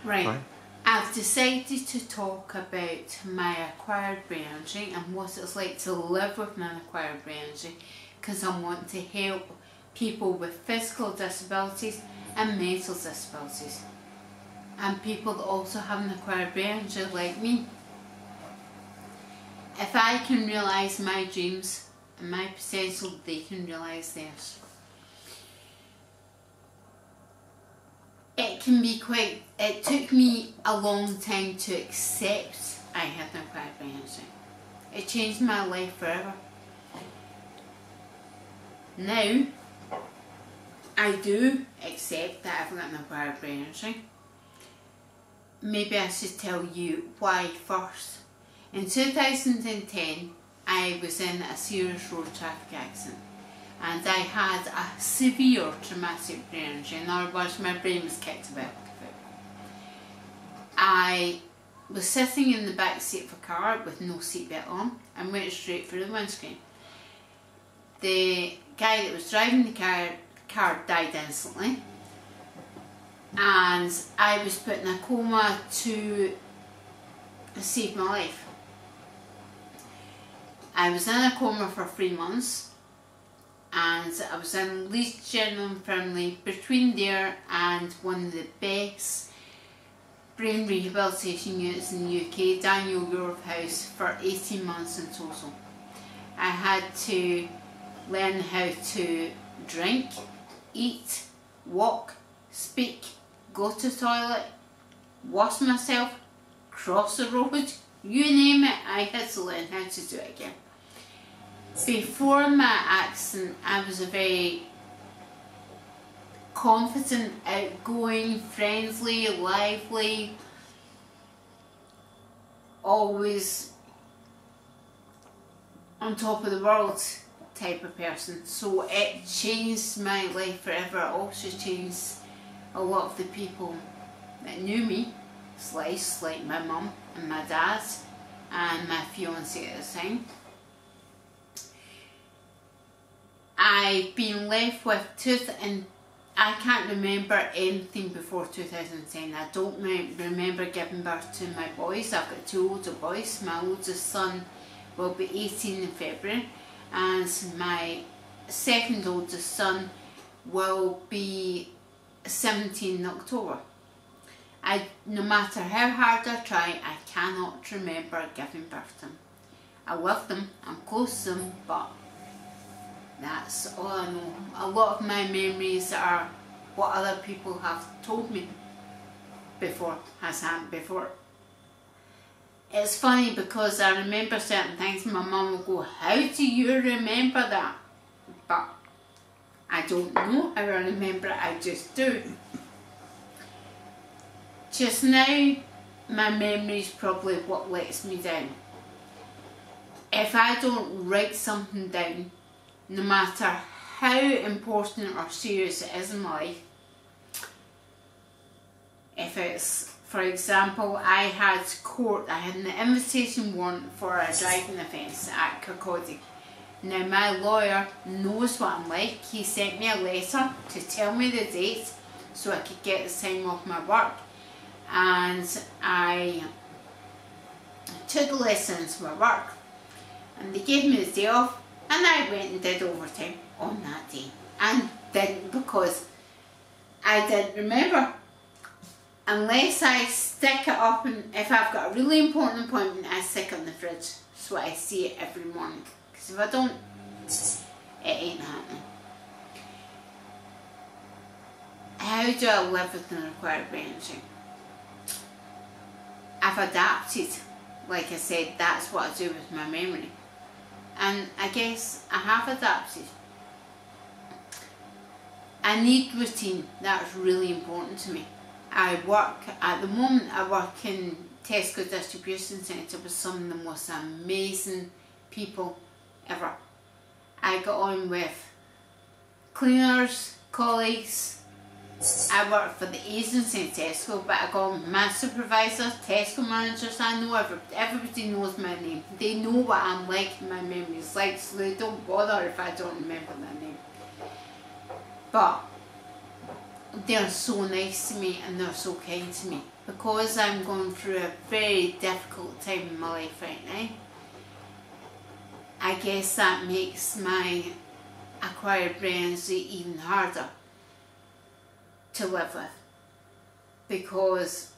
Right. I've decided to talk about my acquired brain injury and what it's like to live with an acquired brain injury, because I want to help people with physical disabilities and mental disabilities, and people that also have an acquired brain injury like me. If I can realise my dreams and my potential, they can realise theirs. It took me a long time to accept I had an acquired brain injury. It changed my life forever. Now, I do accept that I've got an acquired brain injury. Maybe I should tell you why first. In 2010, I was in a serious road traffic accident, and I had a severe traumatic brain injury. In other words, my brain was kicked about. I was sitting in the back seat of a car with no seatbelt on and went straight through the windscreen. The guy that was driving the car died instantly, and I was put in a coma to save my life. I was in a coma for 3 months, and I was in Leeds General Infirmary, between there and one of the best brain rehabilitation units in the UK, Daniel Europe House, for 18 months in total. I had to learn how to drink, eat, walk, speak, go to the toilet, wash myself, cross the road, you name it, I had to learn how to do it again. Before my accident, I was a very confident, outgoing, friendly, lively, always on top of the world type of person. So it changed my life forever. It also changed a lot of the people that knew me, like my mum and my dad and my fiance at the time. I've been left with and I can't remember anything before 2010. I don't remember giving birth to my boys. I've got 2 older boys. My oldest son will be 18 in February, and my second oldest son will be 17 in October. No matter how hard I try, I cannot remember giving birth to them. I love them, I'm close to them, but that's all I know. A lot of my memories are what other people have told me has happened before. It's funny because I remember certain things, my mum will go, "How do you remember that?" But I don't know how I remember it, I just do. Just now, my memory is probably what lets me down. If I don't write something down, no matter how important or serious it is in my life, if it's, for example, I had an invitation warrant for a driving offence at Kirkcaldy. Now my lawyer knows what I'm like. He sent me a letter to tell me the date so I could get the time off my work, and I took the lesson into my work, and they gave me the day off, and I went and did overtime on that day, and didn't, because I didn't remember. Unless I stick it up, and if I've got a really important appointment, I stick it in the fridge so I see it every morning, because if I don't, it ain't happening. How do I live with an acquired brain injury? I've adapted. Like I said, that's what I do with my memory. And I guess I have adapted. I need routine. That's really important to me. At the moment I work in Tesco Distribution Centre with some of the most amazing people ever. I got on with cleaners, colleagues. I work for the agency in Tesco, but I got on with my supervisors, Tesco managers. I know everybody knows my name. They know what I'm like, my memory is like, so they don't bother if I don't remember their name. But they're so nice to me and they're so kind to me. Because I'm going through a very difficult time in my life right now, I guess that makes my acquired brains even harder to live with, because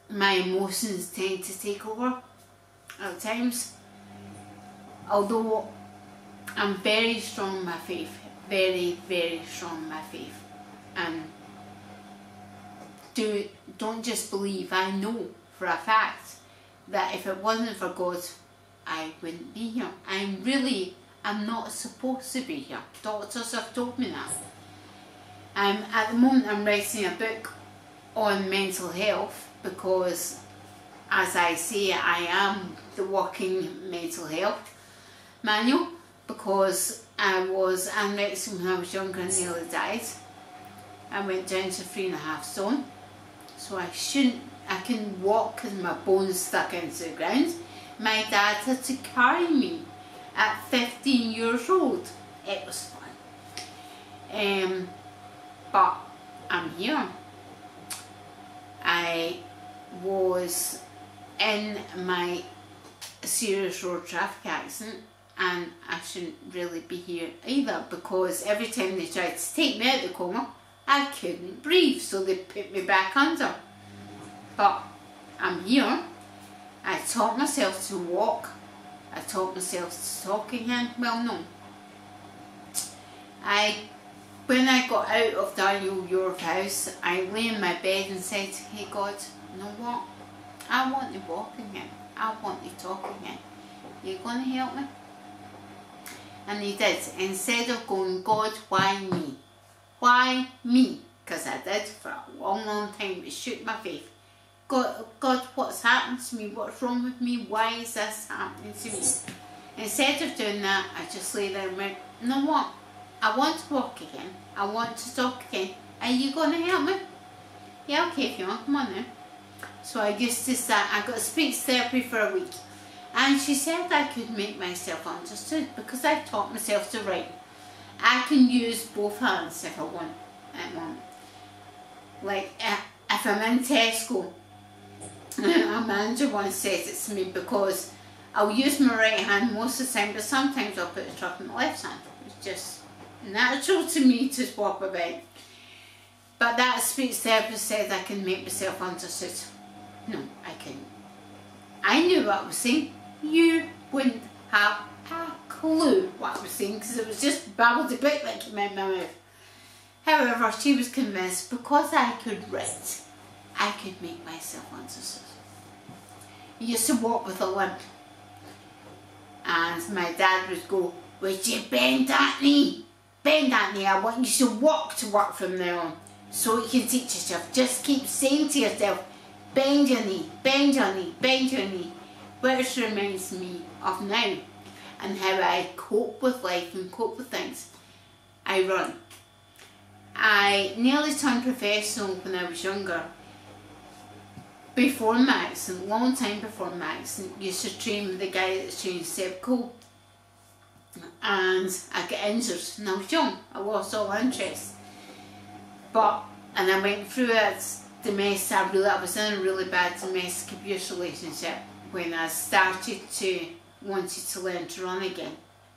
my emotions tend to take over at times. Although I'm very strong in my faith, very, very strong in my faith, and don't just believe, I know for a fact that if it wasn't for God, I wouldn't be here. I'm not supposed to be here. Doctors have told me that. At the moment I'm writing a book on mental health, because as I say, I am the working mental health manual, because I was anorexic when I was younger and nearly died. I went down to 3.5 stone, so I can walk with my bones stuck into the ground. My dad had to carry me at 15 years old. It was fun. But I'm here. I was in my serious road traffic accident, and I shouldn't really be here either, because every time they tried to take me out of the coma, I couldn't breathe, so they put me back under. But I'm here. I taught myself to walk. I taught myself to talk again. Well, no. When I got out of Daniel York house, I lay in my bed and said, hey God, you know what? I want to walk again. I want to talk again. You going to help me? And he did. Instead of going, God, why me? Why me? Because I did for a long, long time. It shook my faith. God, what's happened to me? What's wrong with me? Why is this happening to me? Instead of doing that, I just lay there and went, you know what? I want to walk again. I want to talk again. Are you going to help me? Yeah, okay, if you want, come on now. So I used to start, I got speech therapy for a week. And she said I could make myself understood, because I taught myself to write. I can use both hands if I want. Like, if I'm in Tesco, a manager once said it to me, because I'll use my right hand most of the time, but sometimes I'll put the truck in my left hand. It's just natural to me to swap about. But that speech therapist said I can make myself understood. No, I couldn't. I knew what I was saying. You wouldn't have a clue what I was saying, because it was just babbled about that came out of my mouth. However, she was convinced because I could write, I could make myself understood. I used to walk with a limp, and my dad would go, would you bend that knee? Bend that knee, I want you to walk to work from now on. So you can teach yourself, just keep saying to yourself, bend your knee, bend your knee, bend your knee. Which reminds me of now, and how I cope with life and cope with things. I run. I nearly turned professional when I was younger. Before my accident, long time before my accident, used to train with the guy that's trained Seb Cole. And I got injured and I was young. I lost all interest. And I went through I was in a really bad domestic abuse relationship when I started to wanted to learn to run again.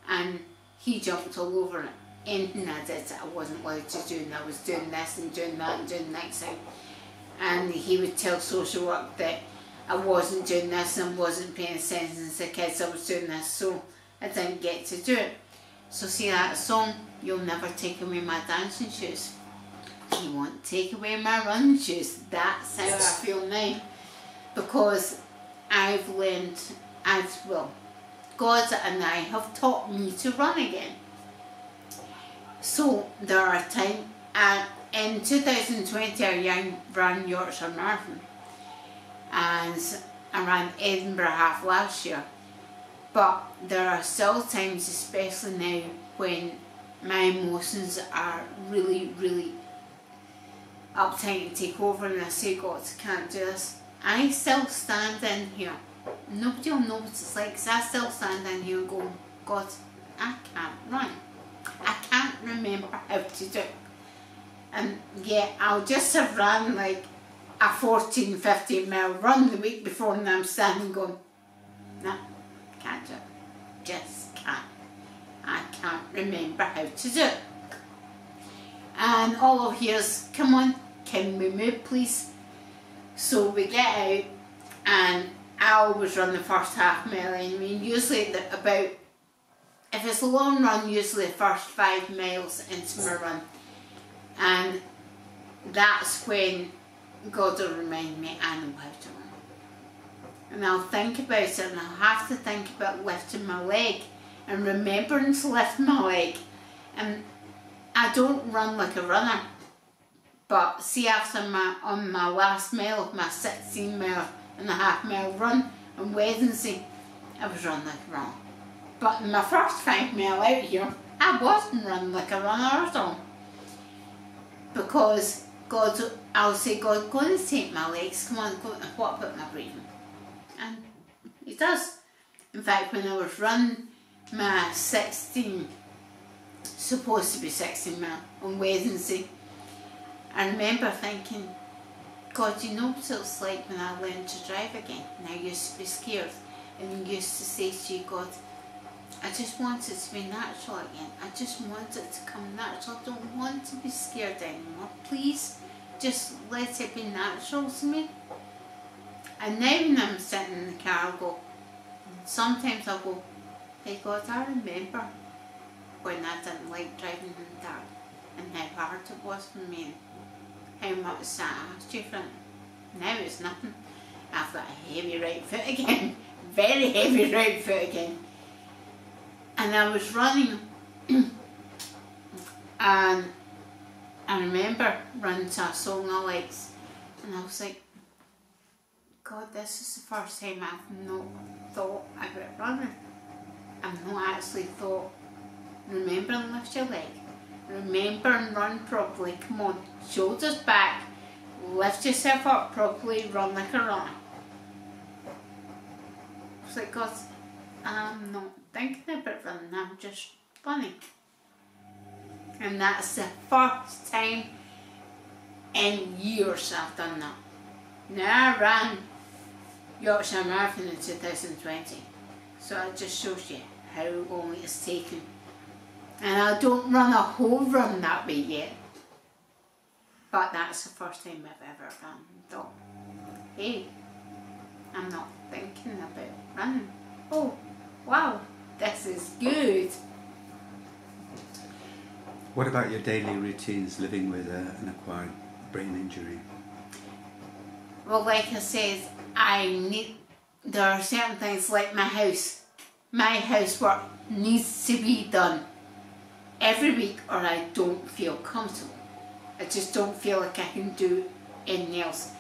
And he jumped all over it. Anything I did I wasn't allowed to do, and I was doing this and doing that and doing the next thing. And he would tell social work that I wasn't doing this and wasn't paying attention to the kids, I was doing this, so I didn't get to do it. So see that song, You'll Never Take Away My Dancing Shoes. You won't take away my running shoes. That's how I feel now. Because I've learned, God and I have taught me to run again. So there are times, in 2020 I ran Yorkshire Marathon, and I ran Edinburgh half last year. But there are still times, especially now, when my emotions are really, really uptight and take over, and I say, God, I can't do this. I still stand in here. Nobody will know what it's like, because I still stand in here and go, God, I can't run. I can't remember how to do it. And yeah, I'll just have run like a 14, 15 mile run the week before, and I'm standing going, nah, can't do it. Just can't. I can't remember how to do it. And all of here's, come on, can we move please? So we get out, and I always run the first half mile. I mean, usually about, if it's a long run, usually the first 5 miles into my run. And that's when God will remind me I know how to run. And I'll think about it, and I'll have to think about lifting my leg and remembering to lift my leg. And I don't run like a runner, but see, after on my last mile of my 16.5 mile run on Wednesday, I was running like a runner. But in my first 5 mile out here, I wasn't running like a runner at all. Because I'll say, God, go and take my legs, come on, what about my breathing? And He does. In fact, when I was running my 16, supposed to be 16 mile on Wednesday, I remember thinking, God, you know what it's like when I learned to drive again. And I used to be scared, and used to say to you, God, I just want it to be natural again. I just want it to come natural. I don't want to be scared anymore. Please, just let it be natural to me. And now when I'm sitting in the car, I'll go, sometimes I'll go, hey God, I remember when I didn't like driving in the dark, and how hard it was for me, and how much I asked you for it. Now it's nothing. I've got a heavy right foot again. Very heavy right foot again. And I was running, and I remember running to a song I liked, and I was like, God, this is the first time I've not thought about running. I've not actually thought, remember and lift your leg, remember and run properly, come on, shoulders back, lift yourself up properly, run like a runner. I was like, God, I'm not thinking about running, I'm just running. And that's the first time in years I've done that. Now I ran Yorkshire Marathon in 2020, so it just shows you how long it's taken. And I don't run a whole run that way yet, but that's the first time I've ever run. Thought, hey, I'm not thinking about running. Oh, wow, this is good. What about your daily routines living with an acquired brain injury? Well, like I said, there are certain things like my housework needs to be done every week, or I don't feel comfortable. I just don't feel like I can do anything else.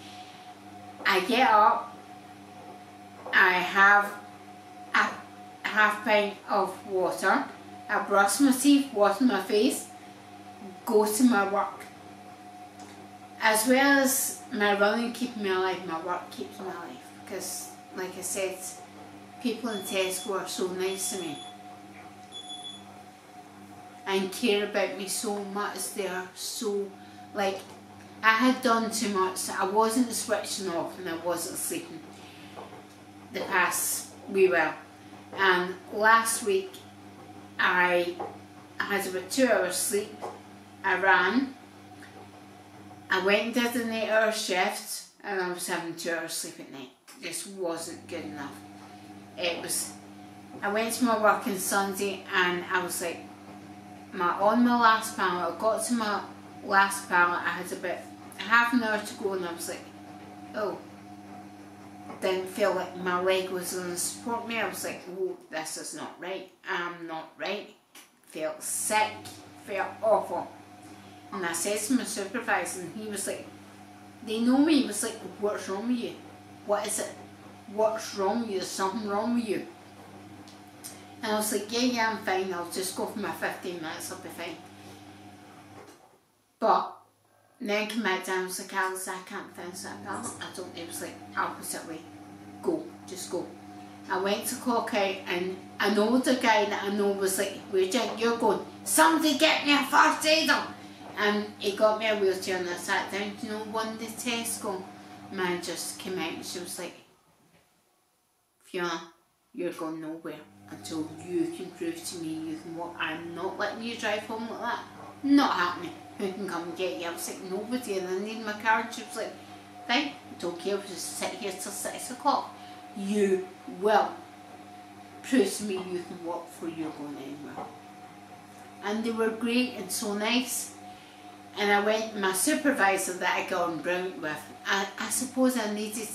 I get up, I have a half pint of water, I brush my teeth, wash my face, go to my work. As well as my running keeping me alive, my work keeps me alive. Because, like I said, people in Tesco are so nice to me and care about me so much. They are so, like, I had done too much. I wasn't switching off and I wasn't sleeping the past wee while. And last week I had about 2 hours sleep. I ran. I went and did an 8-hour shift, and I was having 2 hours sleep at night. It just wasn't good enough. I went to my work on Sunday, and I was like, on my last pallet, I got to my last pallet, I had about half an hour to go, and I was like, oh, didn't feel like my leg was going to support me. I was like, oh, this is not right. I'm not right. Felt sick, felt awful. And I said to my supervisor, and he was like, they know me, he was like, what's wrong with you? What is it? What's wrong with you? There's something wrong with you. And I was like, yeah, I'm fine, I'll just go for my 15 minutes, I'll be fine. But then came back down, I was like, Alice, I can't finish that pallet. I don't, it was like, opposite way. Go, just go. I went to clock out, and an older guy that I know was like, where Jack, you're going, somebody get me a first aider. And he got me a wheelchair and I sat down. You know, one day Tesco man just came out and she was like, Fiona, you're going nowhere until you can prove to me you can walk. I'm not letting you drive home like that. Not happening. Who can come and get you? I was like, nobody, and I need my car. And she was like, fine, don't care, we'll just sit here till 6 o'clock. You will prove to me you can walk before you're going anywhere. And they were great and so nice. And I went, my supervisor that I got on Brown with, I suppose I needed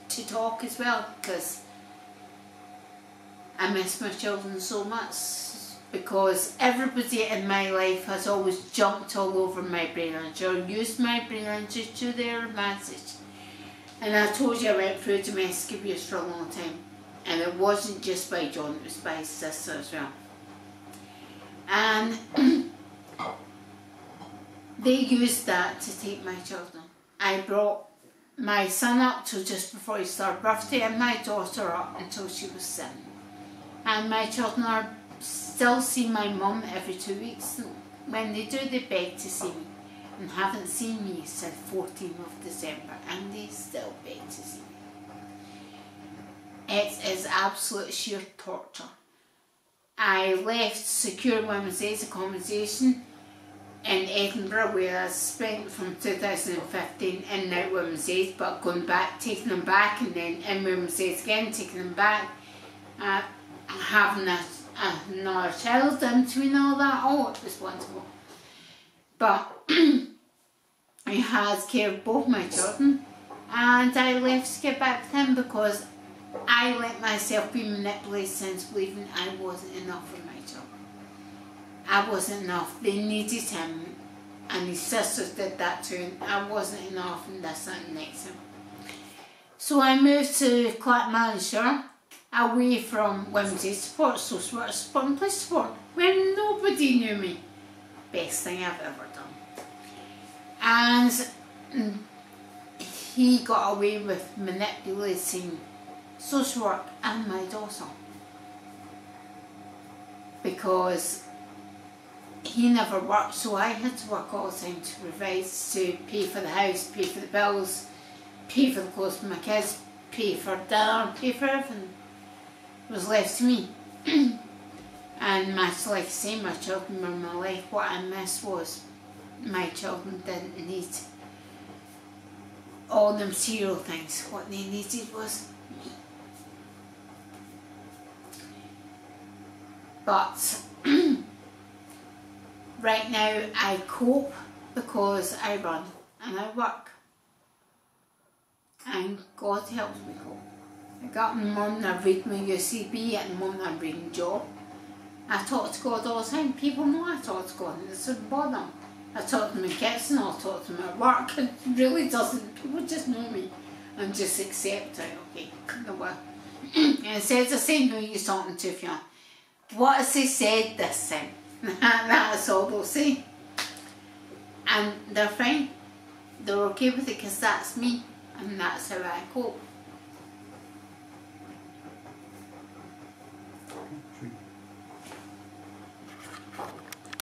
to talk as well, because I miss my children so much, because everybody in my life has always jumped all over my brain injury, or used my brain injury to their advantage. And I told you I went through domestic abuse for a long time, and it wasn't just by John, it was by his sister as well. And they used that to take my children. I brought my son up till just before his third birthday, and my daughter up until she was 7. And my children are still see my mum every 2 weeks. When they do, they beg to see me, and haven't seen me since 14th of December, and they still beg to see me. It is absolute sheer torture. I left Secure Women's AIDS Accommodation in Edinburgh, where I spent from 2015 in Now Women's AIDS, but going back, taking them back, and then in Women's AIDS again, taking them back, having another child in between all that. Oh, it was wonderful. But I had care of both my children, and I left to get back with him because I let myself be manipulated into believing I wasn't enough for my children. I wasn't enough. They needed him, and his sisters did that too. And I wasn't enough, and this and next him. So I moved to Clackmannanshire, away from Women's Aid Support, Social Work Support and Police Support, where nobody knew me. Best thing I've ever done. And he got away with manipulating social work and my daughter, because he never worked, so I had to work all the time to provide, to pay for the house, pay for the bills, pay for the clothes for my kids, pay for dinner, pay for everything. It was left to me. And much like I say, my children were my life. What I missed was my children didn't need all the material things. What they needed was me. But right now I cope because I run and I work. And God helps me cope. I got my mum and I read my UCB, and mum and I'm reading Job. I talk to God all the time. People know I talk to God, and it doesn't bother them. I talk to my kids and I'll talk to them at work. It really doesn't. People just know me and just accept it. Okay, no well. And it says the same who you're talking to, if you want. What has he said this time? That's all they'll say. And they're fine. They're okay with it because that's me, and that's how I cope.